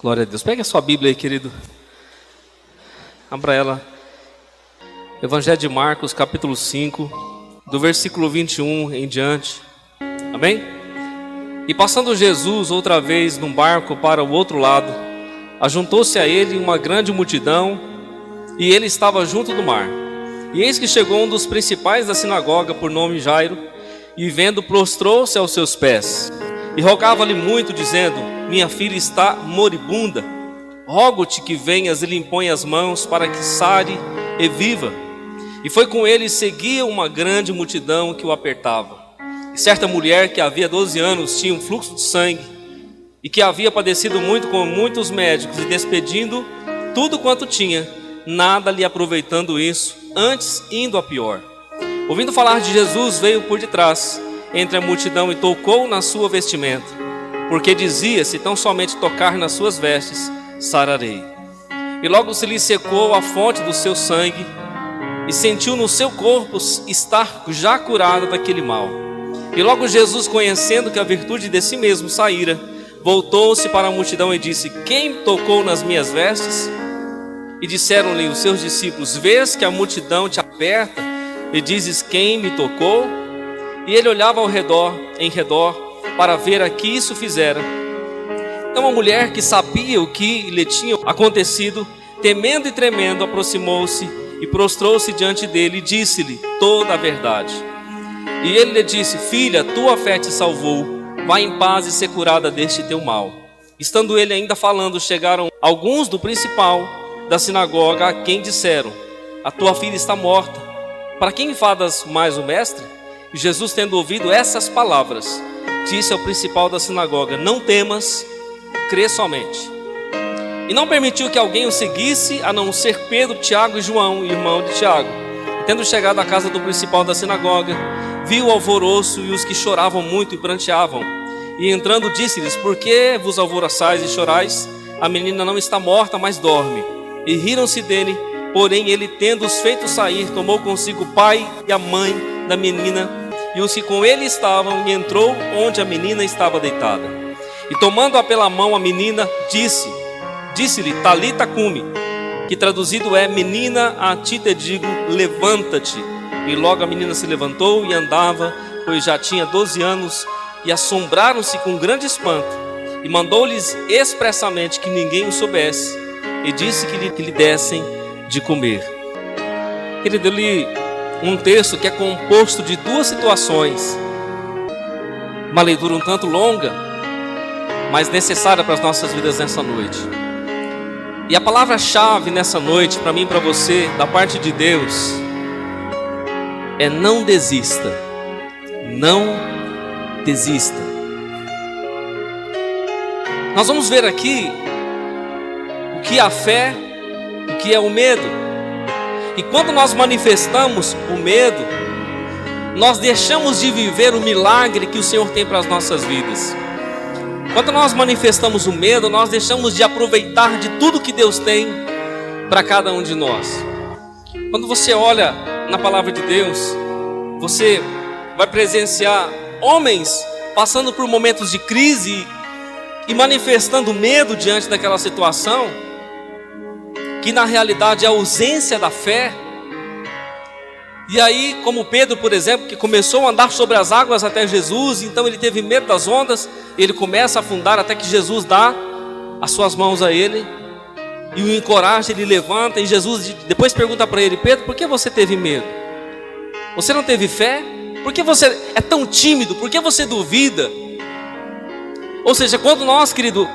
Glória a Deus. Pega a sua Bíblia aí, querido. Abra ela. Evangelho de Marcos, capítulo 5, do versículo 21 em diante. Amém? E passando Jesus outra vez num barco para o outro lado, ajuntou-se a ele uma grande multidão, e ele estava junto do mar. E eis que chegou um dos principais da sinagoga, por nome Jairo, e vendo, prostrou-se aos seus pés, e rogava-lhe muito, dizendo: minha filha está moribunda, rogo-te que venhas e lhe impõe as mãos, para que sare e viva. E foi com ele, e seguia uma grande multidão que o apertava. E certa mulher que havia 12 anos tinha um fluxo de sangue, e que havia padecido muito com muitos médicos, e despedindo tudo quanto tinha, nada lhe aproveitando isso, antes indo a pior. Ouvindo falar de Jesus, veio por detrás, entre a multidão, e tocou na sua vestimenta, porque dizia: se tão somente tocar nas suas vestes, sararei. E logo se lhe secou a fonte do seu sangue, e sentiu no seu corpo estar já curada daquele mal. E logo Jesus, conhecendo que a virtude de si mesmo saíra, voltou-se para a multidão e disse: quem tocou nas minhas vestes? E disseram-lhe os seus discípulos: vês que a multidão te aperta, e dizes: quem me tocou? E ele olhava em redor, para ver a que isso fizera. Então a mulher, que sabia o que lhe tinha acontecido, temendo e tremendo, aproximou-se e prostrou-se diante dele, e disse-lhe toda a verdade. E ele lhe disse: filha, tua fé te salvou, vai em paz e ser curada deste teu mal. Estando ele ainda falando, chegaram alguns do principal da sinagoga, a quem disseram: a tua filha está morta, para quem enfadas mais o mestre? E Jesus, tendo ouvido essas palavras, disse ao principal da sinagoga: não temas, crê somente. E não permitiu que alguém o seguisse, a não ser Pedro, Tiago e João, irmão de Tiago. E tendo chegado à casa do principal da sinagoga, viu o alvoroço e os que choravam muito e pranteavam. E entrando, disse-lhes: por que vos alvoroçais e chorais? A menina não está morta, mas dorme. E riram-se dele. Porém ele, tendo-os feito sair, tomou consigo o pai e a mãe da menina e os que com ele estavam, e entrou onde a menina estava deitada. E tomando-a pela mão, a menina disse-lhe: Talita cumi, que traduzido é: menina, a ti te digo, levanta-te. E logo a menina se levantou e andava, pois já tinha 12 anos, e assombraram-se com grande espanto. E mandou-lhes expressamente que ninguém o soubesse, e disse que lhe dessem de comer. Querido, eu li um texto que é composto de duas situações, uma leitura um tanto longa, mas necessária para as nossas vidas nessa noite. E a palavra-chave nessa noite, para mim e para você, da parte de Deus, é: não desista. Não desista. Nós vamos ver aqui o que é a fé, o que é o medo. E quando nós manifestamos o medo, nós deixamos de viver o milagre que o Senhor tem para as nossas vidas. Quando nós manifestamos o medo, nós deixamos de aproveitar de tudo que Deus tem para cada um de nós. Quando você olha na palavra de Deus, você vai presenciar homens passando por momentos de crise e manifestando medo diante daquela situação, que na realidade é a ausência da fé. E aí, como Pedro, por exemplo, que começou a andar sobre as águas até Jesus, então ele teve medo das ondas, ele começa a afundar até que Jesus dá as suas mãos a ele e o encoraja, ele levanta, e Jesus depois pergunta para ele: Pedro, por que você teve medo? Você não teve fé? Por que você é tão tímido? Por que você duvida? Ou seja, quando nós, querido,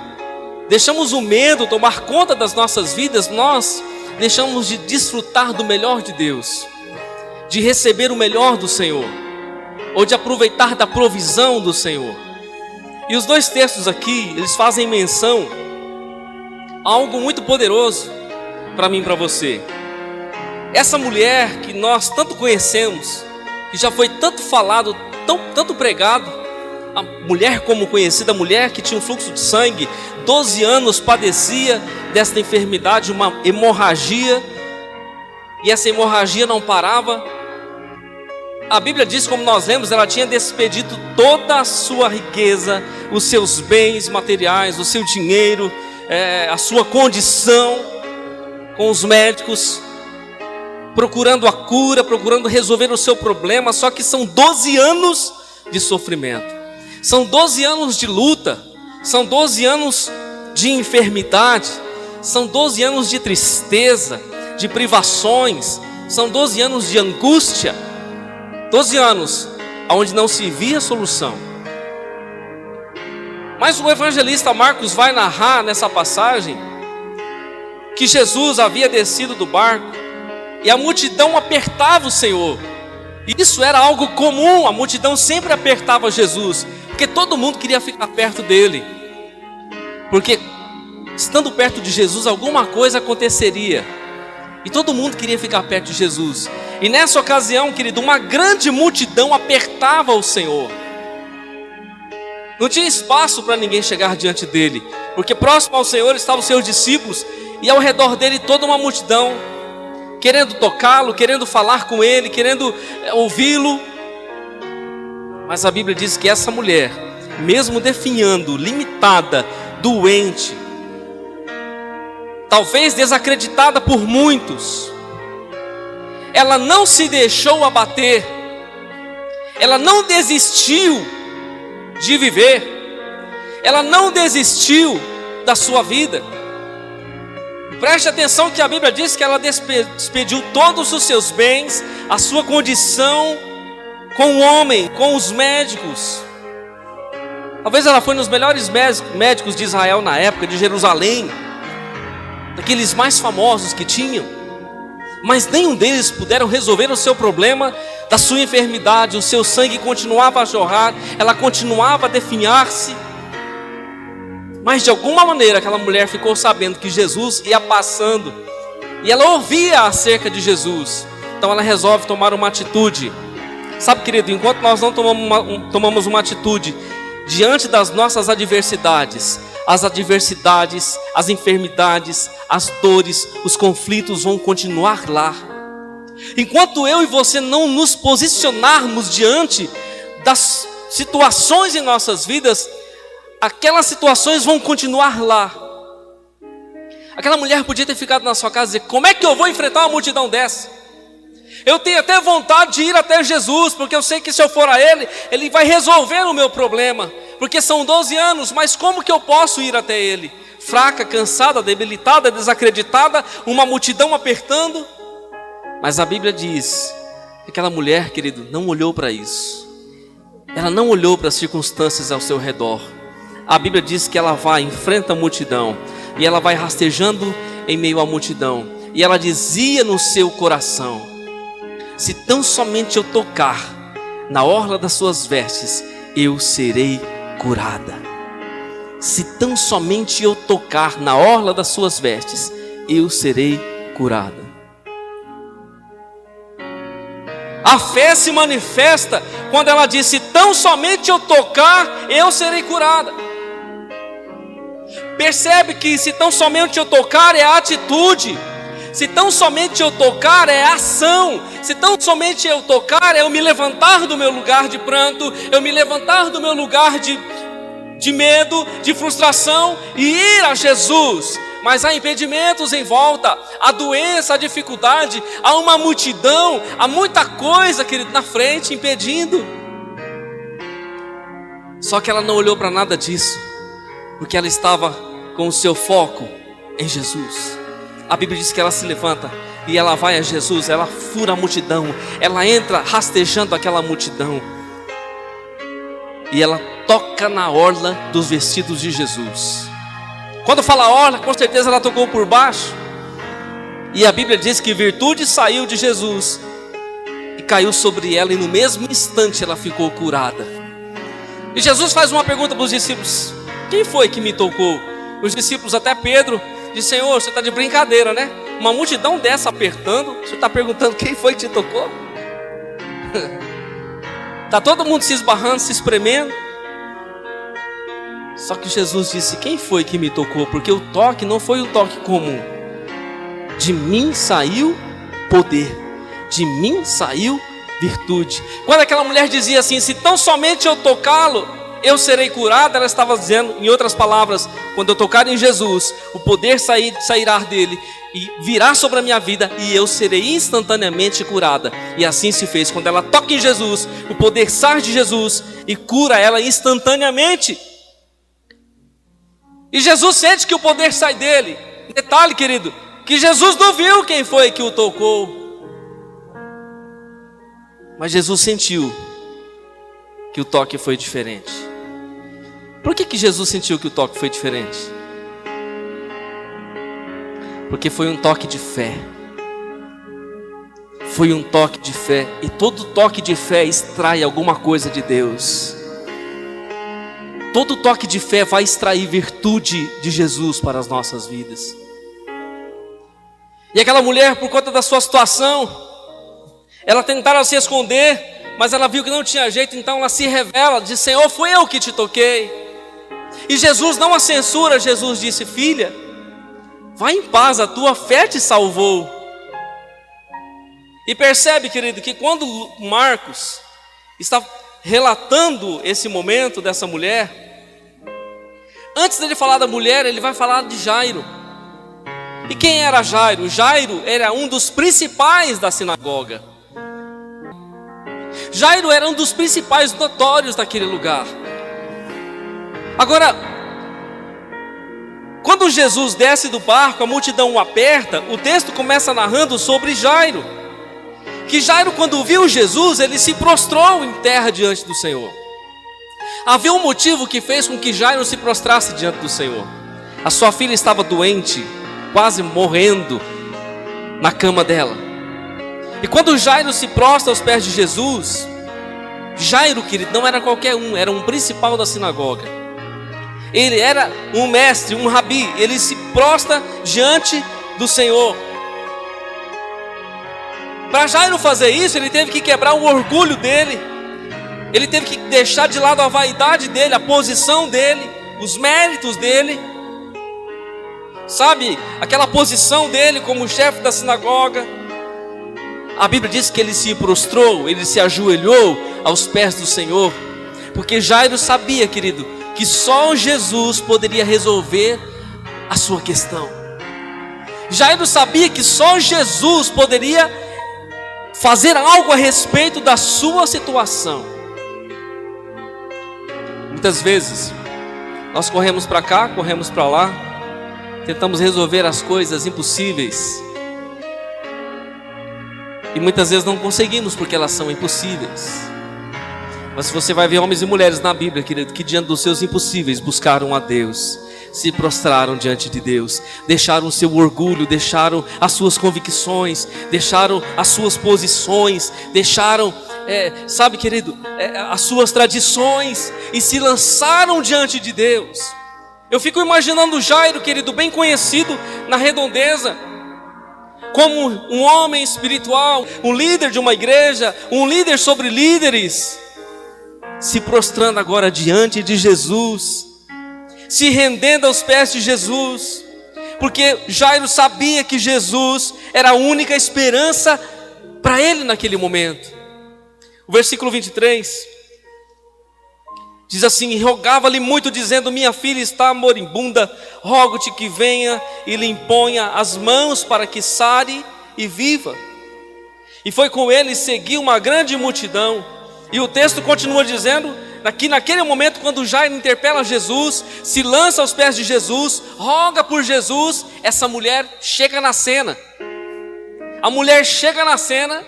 deixamos o medo tomar conta das nossas vidas, nós deixamos de desfrutar do melhor de Deus, de receber o melhor do Senhor, ou de aproveitar da provisão do Senhor. E os dois textos aqui, eles fazem menção a algo muito poderoso para mim e para você. Essa mulher que nós tanto conhecemos, que já foi tanto falado, tanto pregado, a mulher como conhecida, a mulher que tinha um fluxo de sangue, 12 anos padecia desta enfermidade, uma hemorragia, e essa hemorragia não parava. A Bíblia diz, como nós lemos, ela tinha despedido toda a sua riqueza, os seus bens materiais, o seu dinheiro, a sua condição com os médicos, procurando a cura, procurando resolver o seu problema. Só que são 12 anos de sofrimento, são 12 anos de luta, são 12 anos de enfermidade, são 12 anos de tristeza, de privações, são 12 anos de angústia, 12 anos onde não se via solução. Mas o evangelista Marcos vai narrar nessa passagem que Jesus havia descido do barco e a multidão apertava o Senhor. Isso era algo comum, a multidão sempre apertava Jesus, porque todo mundo queria ficar perto dele, porque estando perto de Jesus alguma coisa aconteceria, e todo mundo queria ficar perto de Jesus. E nessa ocasião, querido, uma grande multidão apertava o Senhor. Não tinha espaço para ninguém chegar diante dele, porque próximo ao Senhor estavam os seus discípulos, e ao redor dele toda uma multidão, querendo tocá-lo, querendo falar com ele, querendo ouvi-lo. Mas a Bíblia diz que essa mulher, mesmo definhando, limitada, doente, talvez desacreditada por muitos, ela não se deixou abater, ela não desistiu de viver, ela não desistiu da sua vida. Preste atenção que a Bíblia diz que ela despediu todos os seus bens, a sua condição com o homem, com os médicos. Talvez ela foi nos melhores médicos de Israel na época, de Jerusalém, daqueles mais famosos que tinham, mas nenhum deles puderam resolver o seu problema da sua enfermidade. O seu sangue continuava a jorrar, ela continuava a definhar-se. Mas de alguma maneira aquela mulher ficou sabendo que Jesus ia passando, e ela ouvia acerca de Jesus. Então ela resolve tomar uma atitude. Sabe, querido, enquanto nós não tomamos uma atitude diante das nossas adversidades, as enfermidades, as dores, os conflitos vão continuar lá. Enquanto eu e você não nos posicionarmos diante das situações em nossas vidas, aquelas situações vão continuar lá. Aquela mulher podia ter ficado na sua casa e dizer: como é que eu vou enfrentar uma multidão dessa? Eu tenho até vontade de ir até Jesus, porque eu sei que se eu for a Ele, Ele vai resolver o meu problema, porque são 12 anos, mas como que eu posso ir até Ele? Fraca, cansada, debilitada, desacreditada, uma multidão apertando. Mas a Bíblia diz que aquela mulher, querido, não olhou para isso. Ela não olhou para as circunstâncias ao seu redor. A Bíblia diz que ela vai, enfrenta a multidão, e ela vai rastejando em meio à multidão, e ela dizia no seu coração: se tão somente eu tocar na orla das suas vestes, eu serei curada. Se tão somente eu tocar na orla das suas vestes, eu serei curada. A fé se manifesta quando ela diz: se tão somente eu tocar, eu serei curada. Percebe que se tão somente eu tocar é atitude, se tão somente eu tocar é ação, se tão somente eu tocar é eu me levantar do meu lugar de pranto, eu me levantar do meu lugar de medo, de frustração e ir a Jesus. Mas há impedimentos em volta, há doença, há dificuldade, há uma multidão, há muita coisa, querido, na frente impedindo. Só que ela não olhou para nada disso, porque ela estava com o seu foco em Jesus. A Bíblia diz que ela se levanta e ela vai a Jesus, ela fura a multidão, ela entra rastejando aquela multidão, e ela toca na orla dos vestidos de Jesus. Quando fala orla, com certeza ela tocou por baixo. E a Bíblia diz que virtude saiu de Jesus e caiu sobre ela, e no mesmo instante ela ficou curada. E Jesus faz uma pergunta para os discípulos: quem foi que me tocou? Os discípulos, até Pedro, diz: Senhor, você está de brincadeira, né? Uma multidão dessa apertando, você está perguntando quem foi que te tocou? Está todo mundo se esbarrando, se espremendo. Só que Jesus disse: quem foi que me tocou? Porque o toque não foi um toque comum. De mim saiu poder, de mim saiu virtude. Quando aquela mulher dizia assim: se tão somente eu tocá-lo, eu serei curada, ela estava dizendo, em outras palavras, quando eu tocar em Jesus, o poder sairá dele e virá sobre a minha vida e eu serei instantaneamente curada. E assim se fez. Quando ela toca em Jesus, o poder sai de Jesus e cura ela instantaneamente. E Jesus sente que o poder sai dele. Detalhe, querido, que Jesus não viu quem foi que o tocou, mas Jesus sentiu que o toque foi diferente. Por que Jesus sentiu que o toque foi diferente? Porque foi um toque de fé. Foi um toque de fé. E todo toque de fé extrai alguma coisa de Deus. Todo toque de fé vai extrair virtude de Jesus para as nossas vidas. E aquela mulher, por conta da sua situação, ela tentava se esconder, mas ela viu que não tinha jeito, então ela se revela, diz: Senhor, fui eu que te toquei. E Jesus não a censura, Jesus disse: filha, vai em paz, a tua fé te salvou. E percebe, querido, que quando Marcos está relatando esse momento dessa mulher, antes dele falar da mulher, ele vai falar de Jairo. E quem era Jairo? Jairo era um dos principais da sinagoga. Jairo era um dos principais notórios daquele lugar. Agora, quando Jesus desce do barco, a multidão o aperta, o texto começa narrando sobre Jairo. Que Jairo, quando viu Jesus, ele se prostrou em terra diante do Senhor. Havia um motivo que fez com que Jairo se prostrasse diante do Senhor. A sua filha estava doente, quase morrendo na cama dela. E quando Jairo se prostra aos pés de Jesus, Jairo, querido, não era qualquer um, era um principal da sinagoga. Ele era um mestre, um rabi. Ele se prostra diante do Senhor. Para Jairo fazer isso, ele teve que quebrar o orgulho dele. Ele teve que deixar de lado a vaidade dele, a posição dele, os méritos dele. Sabe, aquela posição dele como chefe da sinagoga. A Bíblia diz que ele se prostrou, ele se ajoelhou aos pés do Senhor. Porque Jairo sabia, querido, que só Jesus poderia resolver a sua questão. Jairo sabia que só Jesus poderia fazer algo a respeito da sua situação. Muitas vezes nós corremos para cá, corremos para lá, tentamos resolver as coisas impossíveis, e muitas vezes não conseguimos porque elas são impossíveis. Mas se você vai ver homens e mulheres na Bíblia, querido, que diante dos seus impossíveis buscaram a Deus, se prostraram diante de Deus, deixaram o seu orgulho, deixaram as suas convicções, deixaram as suas posições, deixaram, sabe, querido, as suas tradições, e se lançaram diante de Deus. Eu fico imaginando Jairo, querido, bem conhecido na redondeza, como um homem espiritual, um líder de uma igreja, um líder sobre líderes, se prostrando agora diante de Jesus, se rendendo aos pés de Jesus, porque Jairo sabia que Jesus era a única esperança para ele naquele momento. O versículo 23 diz assim: rogava-lhe muito, dizendo: minha filha está moribunda, rogo-te que venha e lhe imponha as mãos para que sare e viva. E foi com ele e seguiu uma grande multidão. E o texto continua dizendo que naquele momento, quando Jairo interpela Jesus, se lança aos pés de Jesus, roga por Jesus, essa mulher chega na cena. A mulher chega na cena,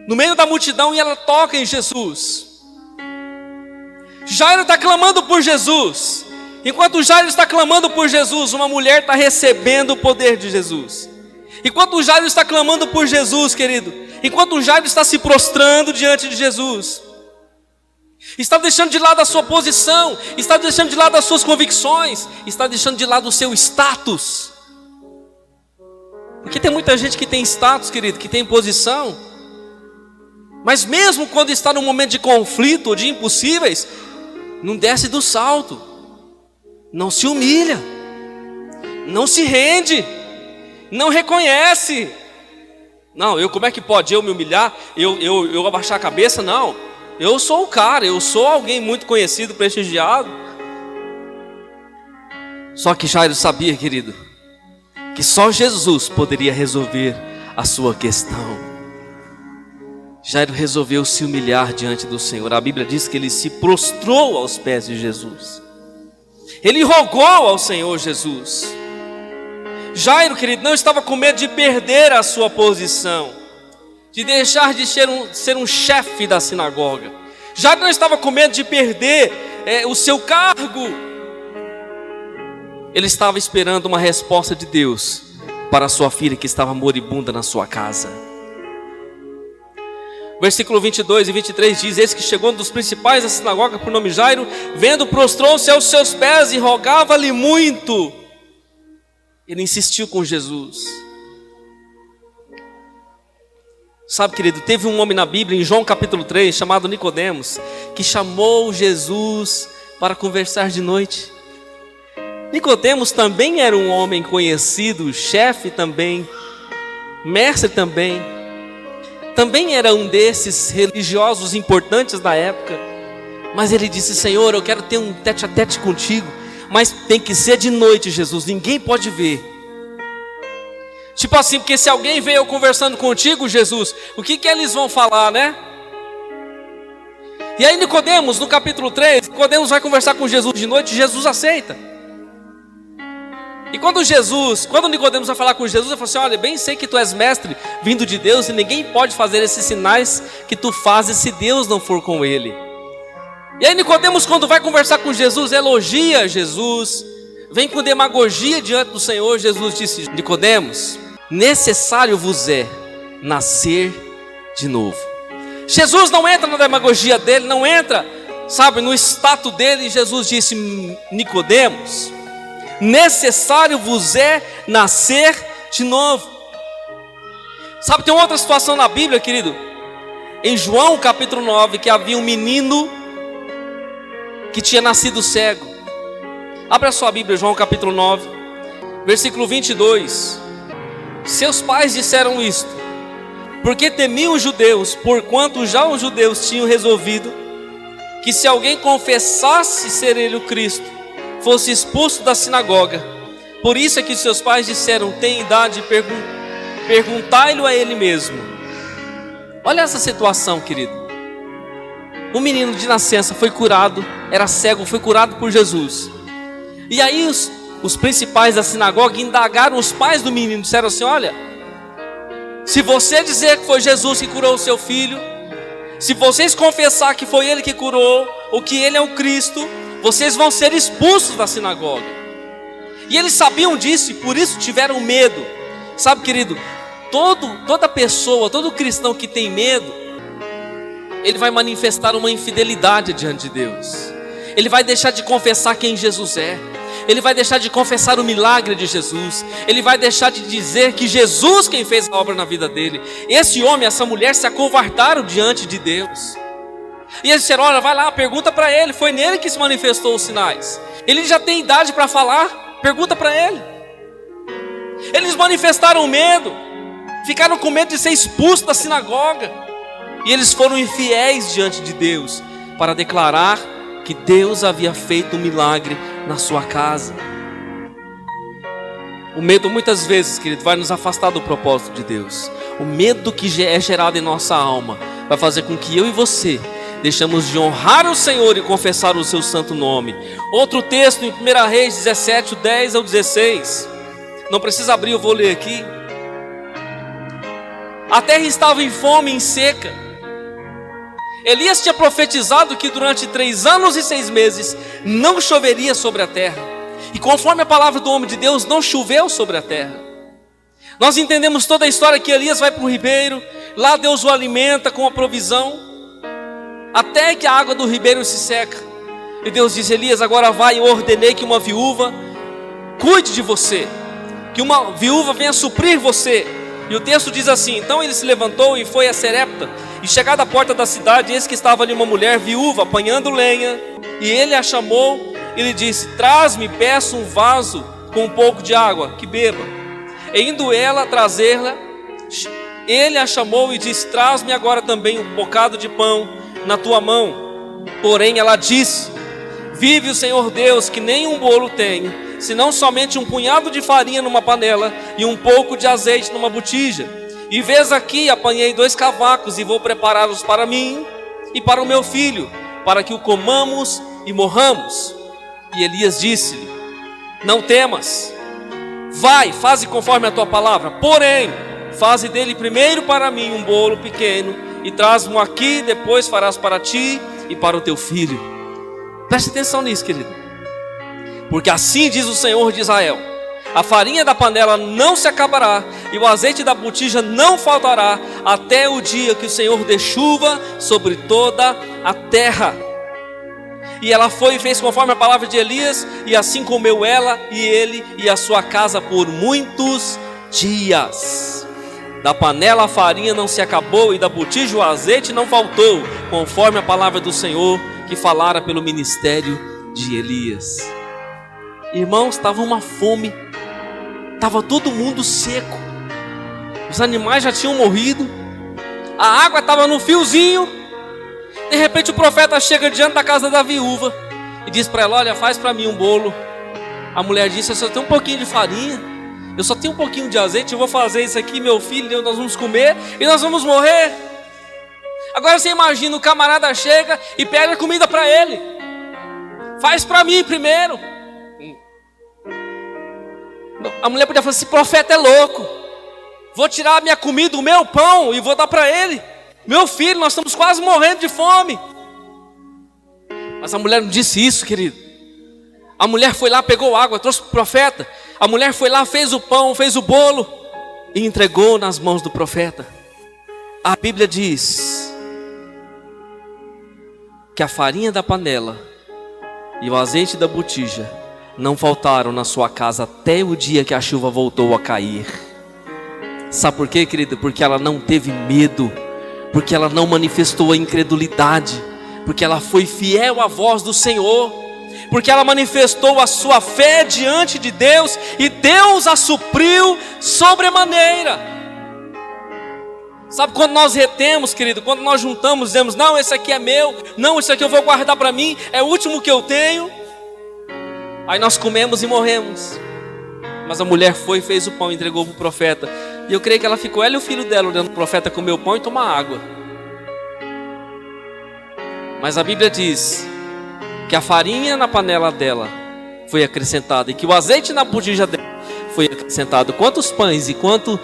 no meio da multidão, e ela toca em Jesus. Jairo está clamando por Jesus. Enquanto Jairo está clamando por Jesus, uma mulher está recebendo o poder de Jesus. Enquanto Jairo está clamando por Jesus, querido, enquanto Jairo está se prostrando diante de Jesus, está deixando de lado a sua posição, está deixando de lado as suas convicções, está deixando de lado o seu status. Porque tem muita gente que tem status, querido, que tem posição, mas mesmo quando está num momento de conflito ou de impossíveis, não desce do salto, não se humilha, não se rende, não reconhece. Não, como é que pode eu me humilhar, eu abaixar a cabeça? Não, eu sou o cara, eu sou alguém muito conhecido, prestigiado. Só que Jairo sabia, querido, que só Jesus poderia resolver a sua questão. Jairo resolveu se humilhar diante do Senhor. A Bíblia diz que ele se prostrou aos pés de Jesus. Ele rogou ao Senhor Jesus. Jairo, querido, não estava com medo de perder a sua posição, de deixar de ser um chefe da sinagoga. Jairo não estava com medo de perder o seu cargo. Ele estava esperando uma resposta de Deus para a sua filha que estava moribunda na sua casa. Versículo 22 e 23 diz: eis que chegou um dos principais da sinagoga, por nome Jairo, vendo, prostrou-se aos seus pés e rogava-lhe muito. Ele insistiu com Jesus. Sabe, querido, teve um homem na Bíblia, em João capítulo 3, chamado Nicodemos, que chamou Jesus para conversar de noite. Nicodemos também era um homem conhecido, chefe também, mestre também era um desses religiosos importantes da época. Mas ele disse: Senhor, eu quero ter um tete-a-tete contigo, mas tem que ser de noite, Jesus, ninguém pode ver. Tipo assim, porque se alguém vê eu conversando contigo, Jesus, o que eles vão falar, né? E aí Nicodemos, no capítulo 3, Nicodemos vai conversar com Jesus de noite, e Jesus aceita. E quando Nicodemos vai falar com Jesus, ele fala assim: olha, bem sei que tu és mestre vindo de Deus, e ninguém pode fazer esses sinais que tu fazes se Deus não for com ele. E aí Nicodemos, quando vai conversar com Jesus, elogia Jesus, vem com demagogia diante do Senhor. Jesus disse: Nicodemos, necessário vos é nascer de novo. Jesus não entra na demagogia dele, não entra, sabe, no status dele. Jesus disse: Nicodemos, necessário vos é nascer de novo. Sabe, tem outra situação na Bíblia, querido, em João capítulo 9, que havia um menino que tinha nascido cego. Abra sua Bíblia, João capítulo 9, versículo 22. Seus pais disseram isto porque temiam os judeus, porquanto já os judeus tinham resolvido que se alguém confessasse ser ele o Cristo, fosse expulso da sinagoga. Por isso é que seus pais disseram: tem idade, perguntai-lhe a ele mesmo. Olha essa situação, querido. Um menino de nascença foi curado, era cego, foi curado por Jesus. E aí os principais da sinagoga indagaram os pais do menino, disseram assim: olha, se você dizer que foi Jesus que curou o seu filho, se vocês confessar que foi ele que curou, ou que ele é o Cristo, vocês vão ser expulsos da sinagoga. E eles sabiam disso e por isso tiveram medo. Sabe, querido, toda pessoa, todo cristão que tem medo, ele vai manifestar uma infidelidade diante de Deus. Ele vai deixar de confessar quem Jesus é. Ele vai deixar de confessar o milagre de Jesus. Ele vai deixar de dizer que Jesus quem fez a obra na vida dele. Esse homem, essa mulher se acovardaram diante de Deus. E eles disseram: olha, vai lá, pergunta para ele, foi nele que se manifestou os sinais. Ele já tem idade para falar, pergunta para ele. Eles manifestaram medo, ficaram com medo de ser expulsos da sinagoga. E eles foram infiéis diante de Deus para declarar que Deus havia feito um milagre na sua casa. O medo muitas vezes, querido, vai nos afastar do propósito de Deus. O medo que é gerado em nossa alma vai fazer com que eu e você deixamos de honrar o Senhor e confessar o seu santo nome. Outro texto em 1 Reis 17, 10 ao 16. Não precisa abrir, eu vou ler aqui. A terra estava em fome e em seca. Elias tinha profetizado que durante 3 anos e 6 meses não choveria sobre a terra. E conforme a palavra do homem de Deus, não choveu sobre a terra. Nós entendemos toda a história que Elias vai para o ribeiro. Lá Deus o alimenta com a provisão, até que a água do ribeiro se seca. E Deus diz: Elias, agora vai, eu ordenei que uma viúva cuide de você, que uma viúva venha suprir você. E o texto diz assim: então ele se levantou e foi a Serepta. E chegada à porta da cidade, eis que estava ali uma mulher viúva apanhando lenha. E ele a chamou e lhe disse: traz-me, peço, um vaso com um pouco de água, que beba. E indo ela trazê-la, ele a chamou e disse: traz-me agora também um bocado de pão na tua mão. Porém ela disse: vive o Senhor Deus, que nem um bolo tenho, senão somente um punhado de farinha numa panela e um pouco de azeite numa botija. E vês aqui, apanhei 2 cavacos e vou prepará-los para mim e para o meu filho, para que o comamos e morramos. E Elias disse-lhe: não temas, vai, faze conforme a tua palavra, porém faze dele primeiro para mim um bolo pequeno e traz-mo aqui, depois farás para ti e para o teu filho. Preste atenção nisso, querido, porque assim diz o Senhor de Israel: a farinha da panela não se acabará e o azeite da botija não faltará, até o dia que o Senhor dê chuva sobre toda a terra. E ela foi e fez conforme a palavra de Elias, e assim comeu ela e ele e a sua casa por muitos dias. Da panela a farinha não se acabou e da botija o azeite não faltou, conforme a palavra do Senhor que falara pelo ministério de Elias. Irmãos, estava uma fome, estava todo mundo seco, os animais já tinham morrido, a água estava no fiozinho. De repente o profeta chega diante da casa da viúva e diz para ela: olha, faz para mim um bolo. A mulher disse: eu só tenho um pouquinho de farinha, eu só tenho um pouquinho de azeite, eu vou fazer isso aqui, meu filho, nós vamos comer e nós vamos morrer. Agora você imagina, o camarada chega e pede a comida para ele: faz para mim primeiro. A mulher podia falar: esse profeta é louco, vou tirar a minha comida, o meu pão, e vou dar para ele. Meu filho, nós estamos quase morrendo de fome. Mas a mulher não disse isso, querido. A mulher foi lá, pegou água, trouxe para o profeta. A mulher foi lá, fez o pão, fez o bolo e entregou nas mãos do profeta. A Bíblia diz que a farinha da panela e o azeite da botija não faltaram na sua casa até o dia que a chuva voltou a cair. Sabe por quê, querido? Porque ela não teve medo, porque ela não manifestou a incredulidade, porque ela foi fiel à voz do Senhor, porque ela manifestou a sua fé diante de Deus, e Deus a supriu sobremaneira. Sabe quando nós retemos, querido, quando nós juntamos, dizemos: não, esse aqui é meu, não, esse aqui eu vou guardar para mim, é o último que eu tenho. Aí nós comemos e morremos. Mas a mulher foi e fez o pão e entregou para o profeta. E eu creio que ela ficou, ela e o filho dela, olhando o profeta comer o pão e tomar água. Mas a Bíblia diz que a farinha na panela dela foi acrescentada, e que o azeite na botija dela foi acrescentado. Quantos pães, e quanto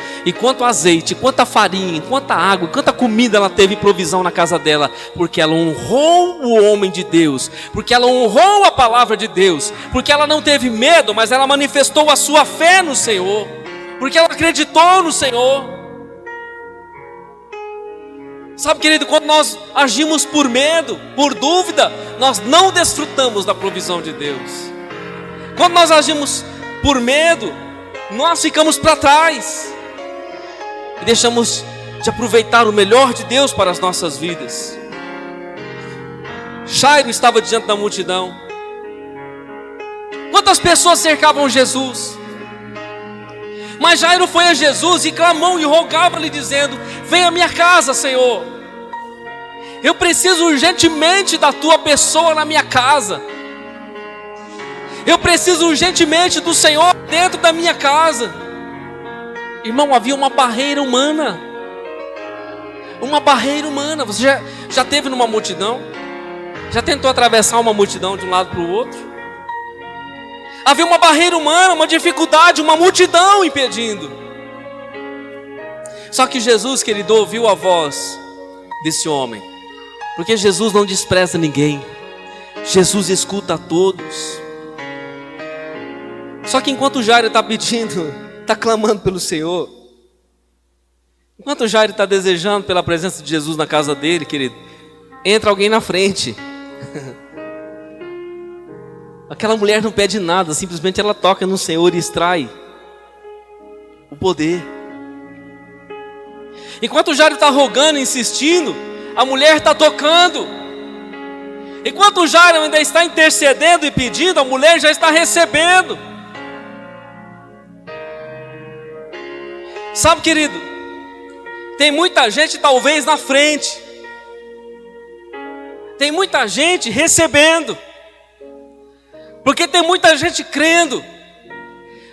azeite, quanta farinha, quanta água, quanta comida ela teve provisão na casa dela, porque ela honrou o homem de Deus, porque ela honrou a palavra de Deus, porque ela não teve medo, mas ela manifestou a sua fé no Senhor, porque ela acreditou no Senhor. Sabe, querido, quando nós agimos por medo, por dúvida, nós não desfrutamos da provisão de Deus. Quando nós agimos por medo, nós ficamos para trás e deixamos de aproveitar o melhor de Deus para as nossas vidas. Jairo estava diante da multidão. Quantas pessoas cercavam Jesus? Mas Jairo foi a Jesus e clamou e rogava-lhe, dizendo: venha à minha casa, Senhor, eu preciso urgentemente da tua pessoa na minha casa. Eu preciso urgentemente do Senhor dentro da minha casa. Irmão, havia uma barreira humana. Uma barreira humana. Você já esteve numa multidão? Já tentou atravessar uma multidão de um lado para o outro? Havia uma barreira humana, uma dificuldade, uma multidão impedindo. Só que Jesus, querido, ouviu a voz desse homem, porque Jesus não despreza ninguém. Jesus escuta a todos. Só que enquanto Jairo está pedindo, está clamando pelo Senhor, enquanto Jairo está desejando pela presença de Jesus na casa dele, querido, entra alguém na frente. Aquela mulher não pede nada, simplesmente ela toca no Senhor e extrai o poder. Enquanto Jairo está rogando, insistindo, a mulher está tocando. Enquanto Jairo ainda está intercedendo e pedindo, a mulher já está recebendo. Sabe, querido, tem muita gente talvez na frente, tem muita gente recebendo, porque tem muita gente crendo,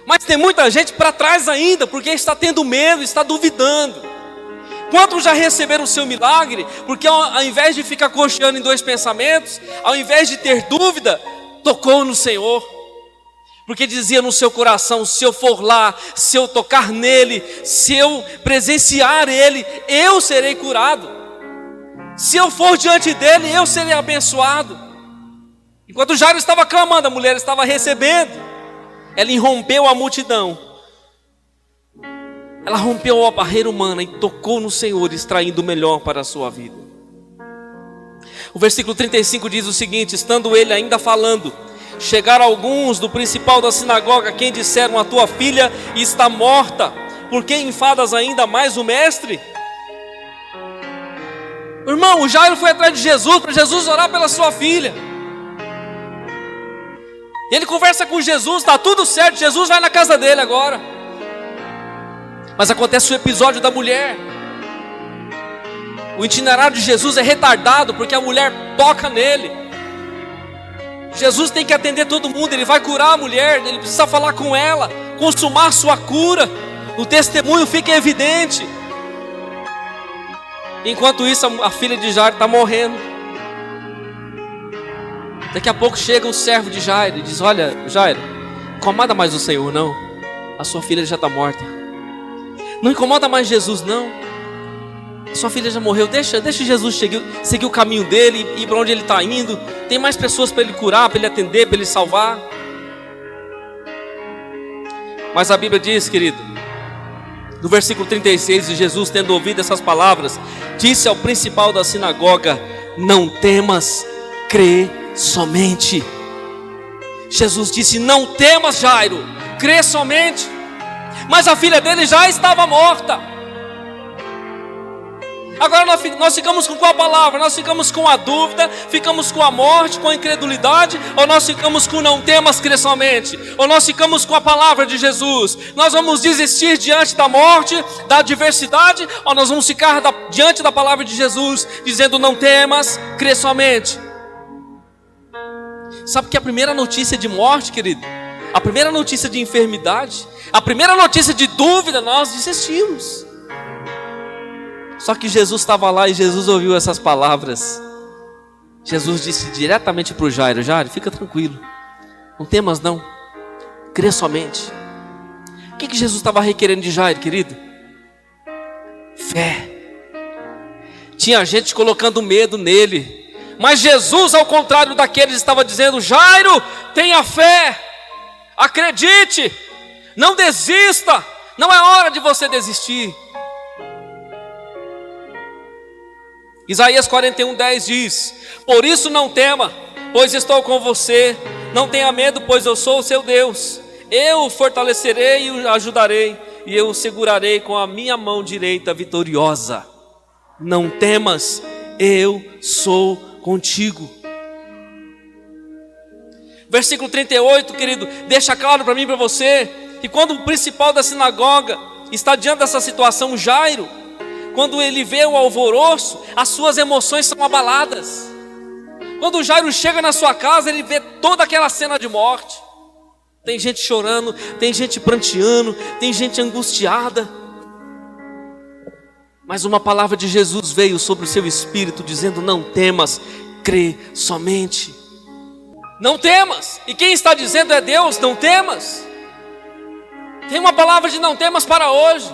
mas tem muita gente para trás ainda, porque está tendo medo, está duvidando. Quantos já receberam o seu milagre, porque ao invés de ficar cocheando em dois pensamentos, ao invés de ter dúvida, tocou no Senhor, porque dizia no seu coração: se eu for lá, se eu tocar nele, se eu presenciar ele, eu serei curado. Se eu for diante dele, eu serei abençoado. Enquanto Jairo estava clamando, a mulher estava recebendo. Ela irrompeu a multidão. Ela rompeu a barreira humana e tocou no Senhor, extraindo o melhor para a sua vida. O versículo 35 diz o seguinte: estando ele ainda falando, chegaram alguns do principal da sinagoga, quem disseram: a tua filha está morta, por que enfadas ainda mais o mestre? Irmão, o Jairo foi atrás de Jesus, para Jesus orar pela sua filha. Ele conversa com Jesus, está tudo certo, Jesus vai na casa dele agora. Mas acontece o episódio da mulher. O itinerário de Jesus é retardado, porque a mulher toca nele. Jesus tem que atender todo mundo, ele vai curar a mulher, ele precisa falar com ela, consumar sua cura. O testemunho fica evidente. Enquanto isso, a filha de Jairo está morrendo. Daqui a pouco chega um servo de Jairo e diz: olha, Jairo, incomoda mais o Senhor não, a sua filha já está morta. Não incomoda mais Jesus não, a sua filha já morreu. Deixa Jesus seguir o caminho dele, ir para onde ele está indo. Tem mais pessoas para ele curar, para ele atender, para ele salvar. Mas a Bíblia diz, querido, no versículo 36, de Jesus, tendo ouvido essas palavras, disse ao principal da sinagoga: não temas, crê somente. Jesus disse: não temas, Jairo, crê somente. Mas a filha dele já estava morta. Agora nós ficamos com qual palavra? Nós ficamos com a dúvida, ficamos com a morte, com a incredulidade, ou nós ficamos com não temas, crê somente? Ou nós ficamos com a palavra de Jesus? Nós vamos desistir diante da morte, da adversidade, ou nós vamos ficar diante da palavra de Jesus, dizendo: não temas, crê somente? Sabe que a primeira notícia de morte, querido, a primeira notícia de enfermidade, a primeira notícia de dúvida, nós desistimos. Só que Jesus estava lá e Jesus ouviu essas palavras. Jesus disse diretamente para o Jairo: Jairo, fica tranquilo, não temas não, crê somente. O que Jesus estava requerendo de Jairo, querido? Fé. Tinha gente colocando medo nele, mas Jesus, ao contrário daqueles, estava dizendo: Jairo, tenha fé, acredite, não desista, não é hora de você desistir. Isaías 41:10 diz: por isso não tema, pois estou com você, não tenha medo, pois eu sou o seu Deus, eu o fortalecerei e o ajudarei, e eu o segurarei com a minha mão direita vitoriosa. Não temas, eu sou contigo. Versículo 38, querido, deixa claro para mim e para você, que quando o principal da sinagoga está diante dessa situação, Jairo, quando ele vê o alvoroço, as suas emoções são abaladas. Quando o Jairo chega na sua casa, ele vê toda aquela cena de morte. Tem gente chorando, tem gente pranteando, tem gente angustiada. Mas uma palavra de Jesus veio sobre o seu espírito, dizendo: não temas, crê somente. Não temas. E quem está dizendo é Deus: não temas. Tem uma palavra de não temas para hoje,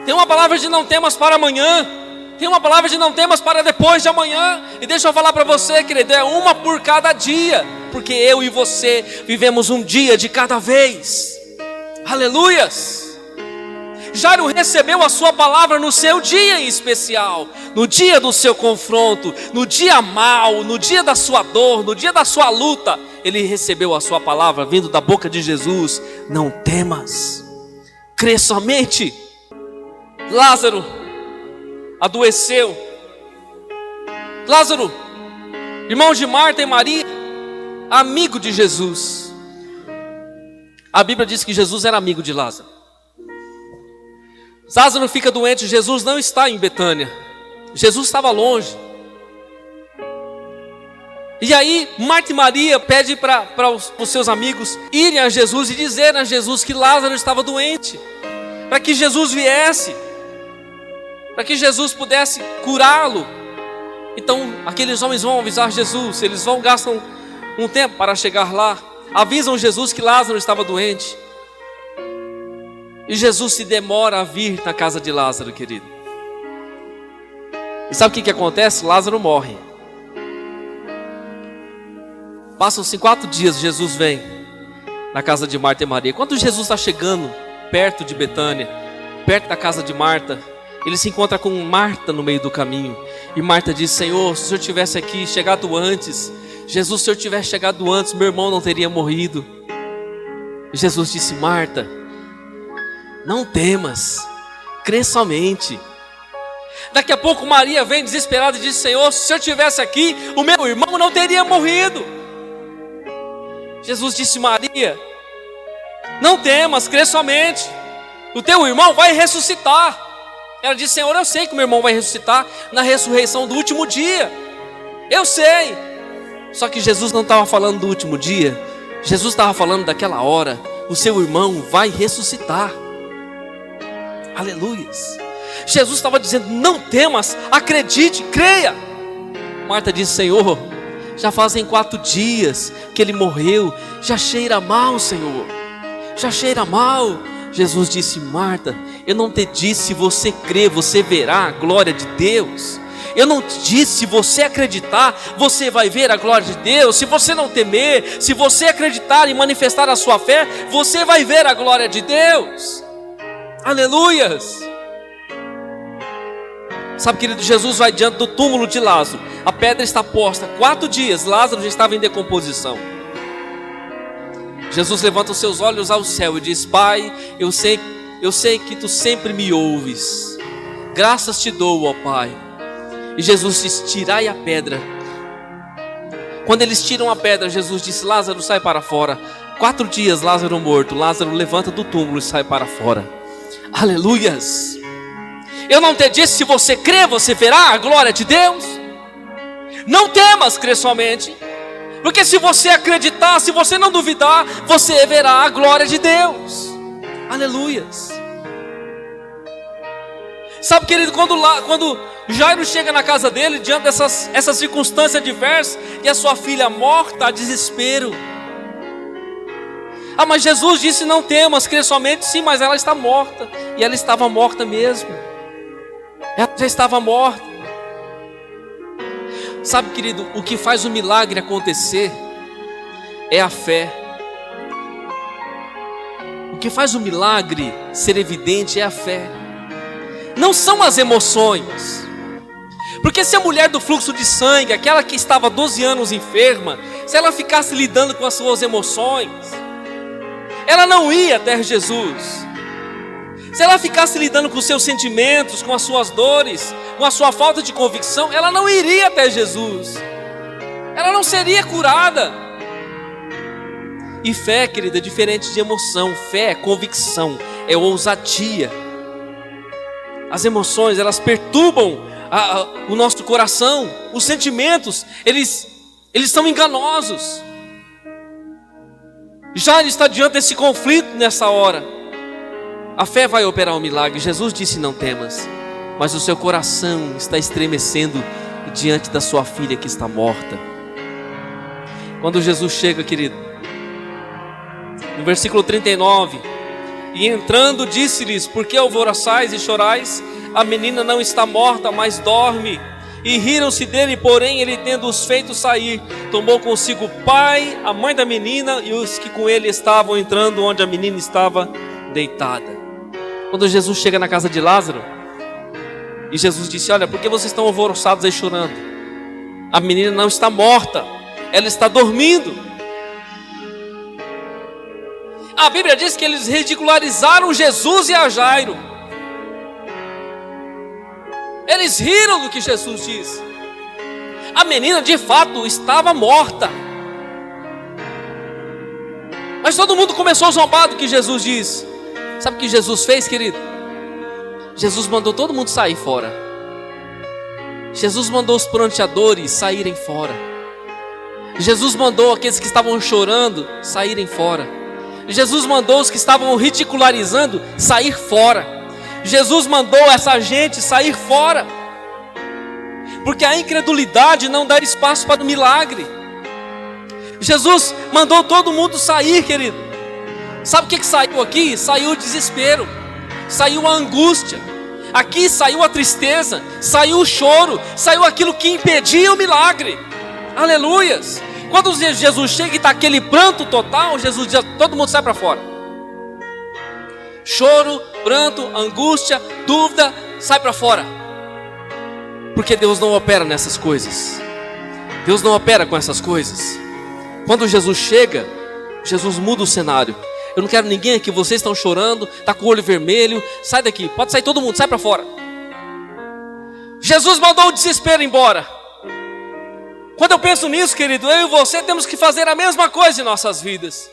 tem uma palavra de não temas para amanhã, tem uma palavra de não temas para depois de amanhã. E deixa eu falar para você, querido, é uma por cada dia, porque eu e você vivemos um dia de cada vez. Aleluias. Jairo recebeu a sua palavra no seu dia em especial, no dia do seu confronto, no dia mau, no dia da sua dor, no dia da sua luta. Ele recebeu a sua palavra vindo da boca de Jesus: não temas, crê somente. Lázaro adoeceu. Lázaro, irmão de Marta e Maria, amigo de Jesus. A Bíblia diz que Jesus era amigo de Lázaro. Lázaro fica doente, Jesus não está em Betânia, Jesus estava longe. E aí Marta e Maria pedem para os seus amigos irem a Jesus e dizerem a Jesus que Lázaro estava doente, para que Jesus viesse, para que Jesus pudesse curá-lo. Então aqueles homens vão avisar Jesus, eles gastam um tempo para chegar lá, avisam Jesus que Lázaro estava doente. E Jesus se demora a vir na casa de Lázaro, querido. E sabe o que acontece? Lázaro morre. Passam-se 4 dias, Jesus vem na casa de Marta e Maria. Quando Jesus está chegando perto de Betânia, perto da casa de Marta, ele se encontra com Marta no meio do caminho. E Marta diz: Senhor, se o Senhor tivesse aqui chegado antes, Jesus, se o Senhor tivesse chegado antes, meu irmão não teria morrido. E Jesus disse: Marta, não temas, crê somente. Daqui a pouco Maria vem desesperada e diz: Senhor, se o Senhor tivesse aqui, o meu irmão não teria morrido. Jesus disse: Maria, não temas, crê somente, o teu irmão vai ressuscitar. Ela disse: Senhor, eu sei que o meu irmão vai ressuscitar na ressurreição do último dia, eu sei. Só que Jesus não estava falando do último dia, Jesus estava falando daquela hora. O seu irmão vai ressuscitar. Aleluias. Jesus estava dizendo: não temas, acredite, creia. Marta disse: Senhor, já fazem 4 dias que ele morreu, já cheira mal, Senhor, já cheira mal. Jesus disse: Marta, eu não te disse, se você crer, você verá a glória de Deus. Eu não te disse, se você acreditar, você vai ver a glória de Deus. Se você não temer, se você acreditar e manifestar a sua fé, você vai ver a glória de Deus. Aleluias. Sabe, querido, Jesus vai diante do túmulo de Lázaro. A pedra está posta, 4 dias, Lázaro já estava em decomposição. Jesus levanta os seus olhos ao céu e diz: Pai, eu sei que tu sempre me ouves. Graças te dou, ó Pai. E Jesus diz: tirai a pedra. Quando eles tiram a pedra, Jesus disse: Lázaro, sai para fora. 4 dias Lázaro morto. Lázaro levanta do túmulo e sai para fora. Aleluias. Eu não te disse, se você crer, você verá a glória de Deus. Não temas, crê somente. Porque se você acreditar, se você não duvidar, você verá a glória de Deus. Aleluias. Sabe, querido, quando Jairo chega na casa dele, diante dessas circunstâncias adversas, e a sua filha morta, há desespero. Ah, mas Jesus disse: não temas, crê somente. Sim, mas ela está morta. E ela estava morta mesmo. Ela já estava morta. Sabe, querido, o que faz o milagre acontecer é a fé. O que faz o milagre ser evidente é a fé. Não são as emoções. Porque se a mulher do fluxo de sangue, aquela que estava 12 anos enferma, se ela ficasse lidando com as suas emoções, ela não ia até Jesus. Se ela ficasse lidando com os seus sentimentos, com as suas dores, com a sua falta de convicção, ela não iria até Jesus. Ela não seria curada. E fé, querida, é diferente de emoção. Fé é convicção, é ousadia. As emoções, elas perturbam o nosso coração. Os sentimentos, eles são enganosos. Já está diante desse conflito nessa hora. A fé vai operar um milagre. Jesus disse: não temas. Mas o seu coração está estremecendo diante da sua filha que está morta. Quando Jesus chega, querido, no versículo 39, e entrando disse-lhes: por que alvoroçais e chorais? A menina não está morta, mas dorme. E riram-se dele, porém ele, tendo-os feito sair, tomou consigo o pai, a mãe da menina e os que com ele estavam, entrando onde a menina estava deitada. Quando Jesus chega na casa de Lázaro, e Jesus disse: olha, por que vocês estão alvoroçados aí chorando? A menina não está morta, ela está dormindo. A Bíblia diz que eles ridicularizaram Jesus e a Jairo. Eles riram do que Jesus disse. A menina de fato estava morta. Mas todo mundo começou a zombar do que Jesus disse. Sabe o que Jesus fez, querido? Jesus mandou todo mundo sair fora. Jesus mandou os pranteadores saírem fora. Jesus mandou aqueles que estavam chorando saírem fora. Jesus mandou os que estavam ridicularizando sair fora. Jesus mandou essa gente sair fora. Porque a incredulidade não dá espaço para o milagre. Jesus mandou todo mundo sair, querido. Sabe o que saiu aqui? Saiu o desespero, saiu a angústia. Aqui saiu a tristeza, saiu o choro, saiu aquilo que impedia o milagre. Aleluias. Quando Jesus chega e está aquele pranto total, Jesus diz, todo mundo sai para fora. Choro, pranto, angústia, dúvida, sai para fora. Porque Deus não opera nessas coisas. Deus não opera com essas coisas. Quando Jesus chega, Jesus muda o cenário. Eu não quero ninguém aqui, vocês estão chorando, está com o olho vermelho, sai daqui, pode sair todo mundo, sai para fora. Jesus mandou o desespero embora. Quando eu penso nisso, querido, eu e você temos que fazer a mesma coisa em nossas vidas.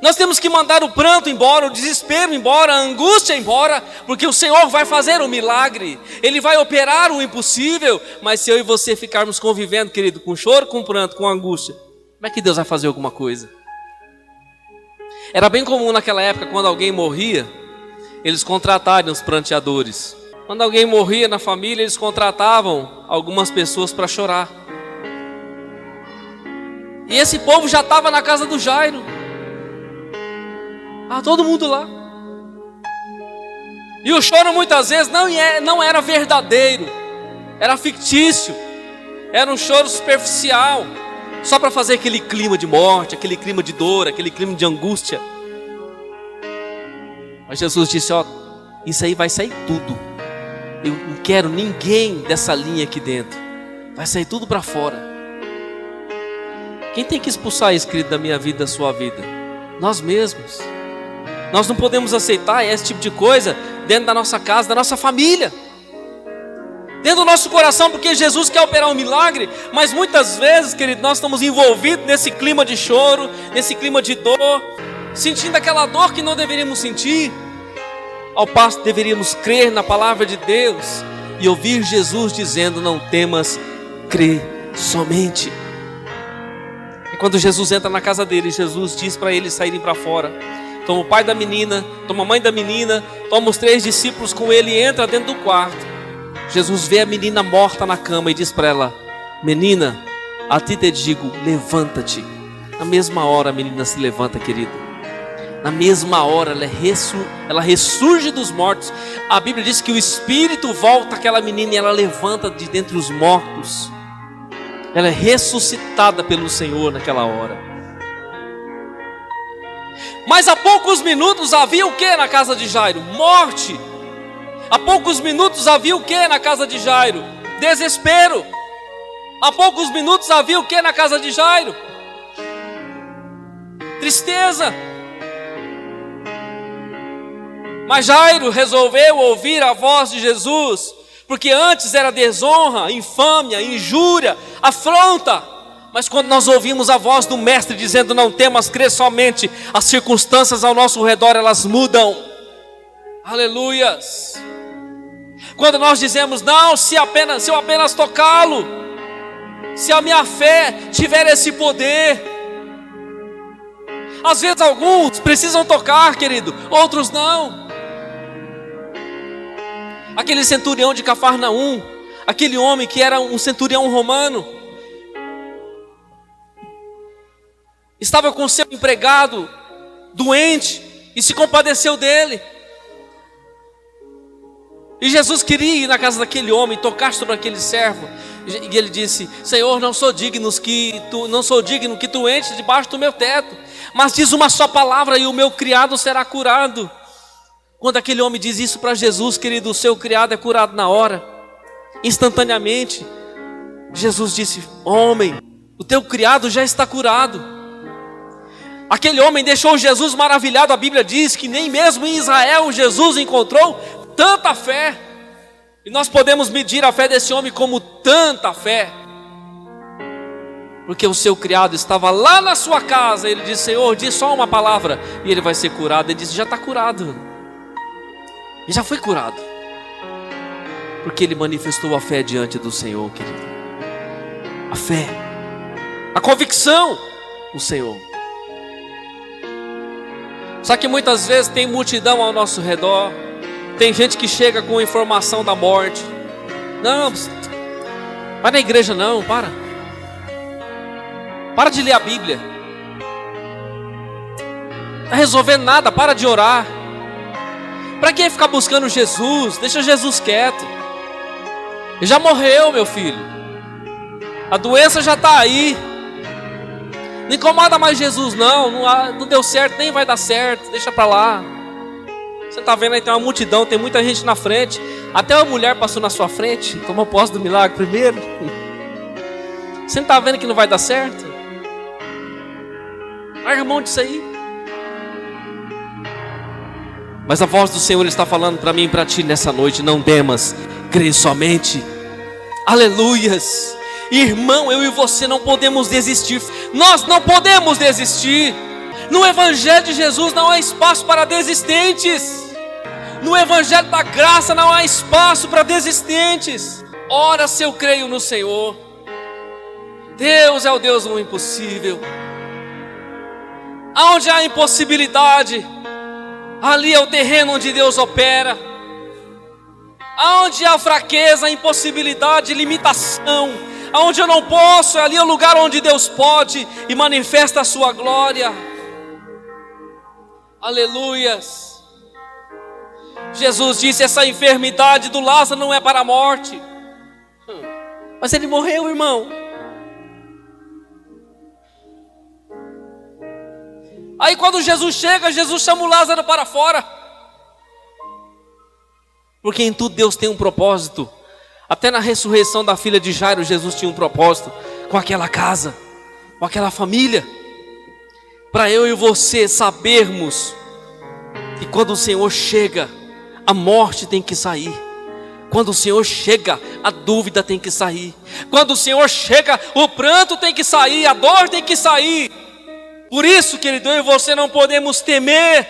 Nós temos que mandar o pranto embora, o desespero embora, a angústia embora, porque o Senhor vai fazer um milagre, Ele vai operar o impossível. Mas se eu e você ficarmos convivendo, querido, com choro, com pranto, com angústia, como é que Deus vai fazer alguma coisa? Era bem comum naquela época, quando alguém morria, eles contratarem os pranteadores. Quando alguém morria na família, eles contratavam algumas pessoas para chorar. E esse povo já estava na casa do Jairo. Todo mundo lá. E o choro muitas vezes não era verdadeiro, era fictício, era um choro superficial, só para fazer aquele clima de morte, aquele clima de dor, aquele clima de angústia. Mas Jesus disse, isso aí vai sair tudo. Eu não quero ninguém dessa linha aqui dentro. Vai sair tudo para fora. Quem tem que expulsar isso, querido, da minha vida, da sua vida? Nós mesmos. Nós não podemos aceitar esse tipo de coisa dentro da nossa casa, da nossa família, dentro do nosso coração, porque Jesus quer operar um milagre. Mas muitas vezes, querido, nós estamos envolvidos nesse clima de choro, nesse clima de dor, sentindo aquela dor que não deveríamos sentir, ao passo que deveríamos crer na palavra de Deus e ouvir Jesus dizendo, não temas, crê somente. E quando Jesus entra na casa dele, Jesus diz para eles saírem para fora. Toma o pai da menina, toma a mãe da menina, toma os 3 discípulos com ele e entra dentro do quarto. Jesus vê a menina morta na cama e diz para ela, menina, a ti te digo, levanta-te. Na mesma hora a menina se levanta, querido. Na mesma hora ela ressurge dos mortos. A Bíblia diz que o Espírito volta àquela menina e ela levanta de dentre os mortos. Ela é ressuscitada pelo Senhor naquela hora. Mas há poucos minutos havia o que na casa de Jairo? Morte. Há poucos minutos havia o que na casa de Jairo? Desespero. Há poucos minutos havia o que na casa de Jairo? Tristeza. Mas Jairo resolveu ouvir a voz de Jesus, porque antes era desonra, infâmia, injúria, afronta. Mas quando nós ouvimos a voz do Mestre dizendo, não temas, crê somente, as circunstâncias ao nosso redor, elas mudam. Aleluias. Quando nós dizemos, não, se eu apenas tocá-lo, se a minha fé tiver esse poder. Às vezes alguns precisam tocar, querido, outros não. Aquele centurião de Cafarnaum, aquele homem que era um centurião romano, estava com seu empregado doente e se compadeceu dele. E Jesus queria ir na casa daquele homem, tocar sobre aquele servo. E ele disse, Senhor, não sou digno que tu entres debaixo do meu teto, mas diz uma só palavra e o meu criado será curado. Quando aquele homem diz isso para Jesus, querido, o seu criado é curado na hora, instantaneamente. Jesus disse, homem, o teu criado já está curado. Aquele homem deixou Jesus maravilhado. A Bíblia diz que nem mesmo em Israel Jesus encontrou tanta fé. E nós podemos medir a fé desse homem como tanta fé, porque o seu criado estava lá na sua casa. Ele disse, Senhor, diz só uma palavra e ele vai ser curado. Ele disse, já está curado. E já foi curado, porque ele manifestou a fé diante do Senhor, querido. A fé. a convicção, o Senhor. Só que muitas vezes tem multidão ao nosso redor, tem gente que chega com informação da morte. Não, vai na igreja não, para de ler a Bíblia, não está resolvendo nada, para de orar. Para que ficar buscando Jesus? Deixa Jesus quieto. Ele já morreu, meu filho, a doença já está aí. Não incomoda mais Jesus não deu certo, nem vai dar certo, deixa para lá. Você está vendo aí, tem uma multidão, tem muita gente na frente. Até uma mulher passou na sua frente, tomou posse do milagre primeiro. Você não está vendo que não vai dar certo? Larga mão disso aí. Mas a voz do Senhor está falando para mim e para ti nessa noite: não temas, crê somente. Aleluias. Irmão, eu e você não podemos desistir. Nós não podemos desistir. No Evangelho de Jesus não há espaço para desistentes. No Evangelho da graça não há espaço para desistentes. Ora, se eu creio no Senhor, Deus é o Deus do impossível. Aonde há impossibilidade, ali é o terreno onde Deus opera. Aonde há fraqueza, impossibilidade, limitação, aonde eu não posso, ali é o lugar onde Deus pode e manifesta a sua glória. Aleluias. Jesus disse: essa enfermidade do Lázaro não é para a morte. Mas ele morreu, irmão. Aí quando Jesus chega, Jesus chama o Lázaro para fora. Porque em tudo Deus tem um propósito. Até na ressurreição da filha de Jairo, Jesus tinha um propósito com aquela casa, com aquela família. Para eu e você sabermos que quando o Senhor chega, a morte tem que sair. Quando o Senhor chega, a dúvida tem que sair. Quando o Senhor chega, o pranto tem que sair, a dor tem que sair. Por isso, querido, eu e você não podemos temer.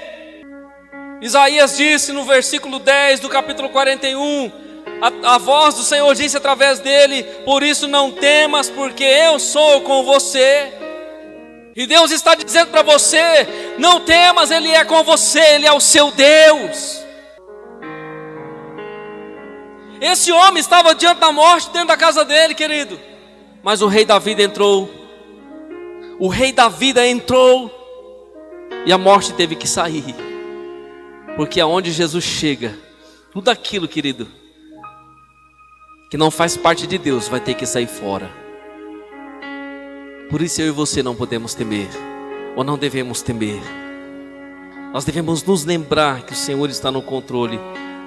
Isaías disse no versículo 10 do capítulo 41, a voz do Senhor disse através dele: por isso não temas, porque eu sou com você. E Deus está dizendo para você: não temas, Ele é com você, Ele é o seu Deus. Esse homem estava diante da morte, dentro da casa dele, querido. Mas o rei da vida entrou. O rei da vida entrou. E a morte teve que sair. Porque aonde Jesus chega, tudo aquilo, querido, que não faz parte de Deus, vai ter que sair fora. Por isso eu e você não podemos temer, ou não devemos temer. Nós devemos nos lembrar que o Senhor está no controle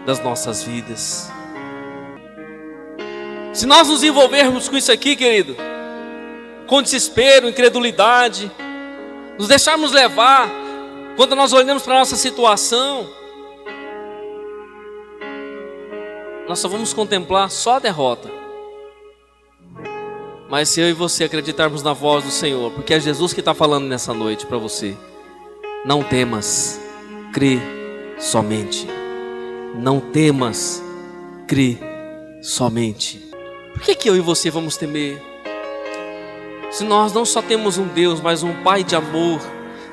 das nossas vidas. Se nós nos envolvermos com isso aqui, querido, com desespero, incredulidade, nos deixarmos levar, quando nós olhamos para a nossa situação, nós só vamos contemplar só a derrota. Mas se eu e você acreditarmos na voz do Senhor, porque é Jesus que está falando nessa noite para você: não temas, crê somente. Não temas, crê somente. Por que eu e você vamos temer? Se nós não só temos um Deus, mas um Pai de amor,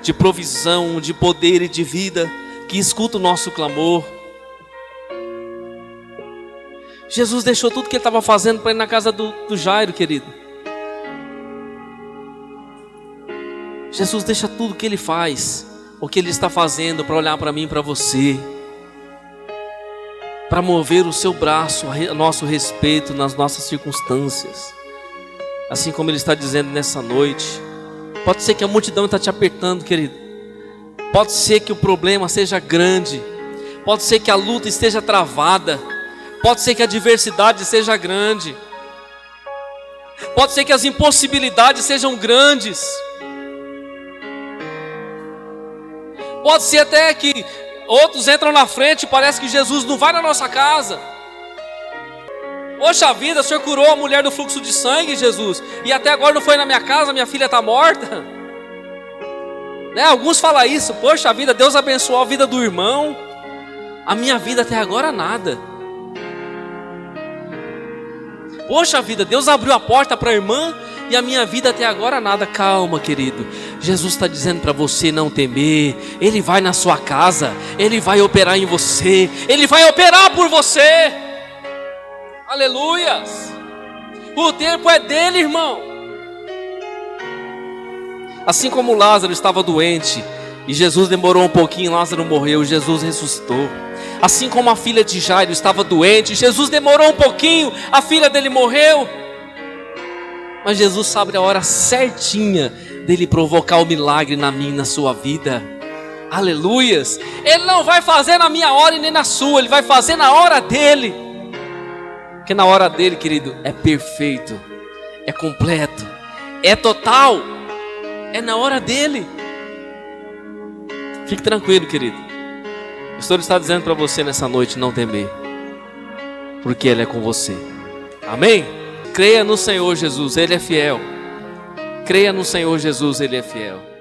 de provisão, de poder e de vida, que escuta o nosso clamor. Jesus deixou tudo que ele estava fazendo para ir na casa do Jairo, querido. Jesus deixa tudo que ele faz, o que ele está fazendo, para olhar para mim e para você, para mover o seu braço a nosso respeito nas nossas circunstâncias. Assim como ele está dizendo nessa noite. Pode ser que a multidão está te apertando, querido. Pode ser que o problema seja grande. Pode ser que a luta esteja travada. Pode ser que a adversidade seja grande. Pode ser que as impossibilidades sejam grandes. Pode ser até que outros entram na frente e parece que Jesus não vai na nossa casa. Poxa vida, o Senhor curou a mulher do fluxo de sangue, Jesus, e até agora não foi na minha casa, minha filha está morta. Né? Alguns falam isso: poxa vida, Deus abençoou a vida do irmão, a minha vida até agora nada. Poxa vida, Deus abriu a porta para a irmã e a minha vida até agora nada. Calma, querido. Jesus está dizendo para você não temer. Ele vai na sua casa, Ele vai operar em você, Ele vai operar por você. Aleluias. O tempo é dele, irmão. Assim como Lázaro estava doente e Jesus demorou um pouquinho, Lázaro morreu, Jesus ressuscitou. Assim como a filha de Jairo estava doente, Jesus demorou um pouquinho, a filha dele morreu. Mas Jesus sabe a hora certinha dele provocar o milagre na minha e na sua vida. Aleluias. Ele não vai fazer na minha hora e nem na sua, Ele vai fazer na hora dele. Porque na hora dele, querido, é perfeito, é completo, é total. É na hora dele. Fique tranquilo, querido. O Senhor está dizendo para você nessa noite não temer, porque Ele é com você. Amém? Creia no Senhor Jesus, Ele é fiel. Creia no Senhor Jesus, Ele é fiel.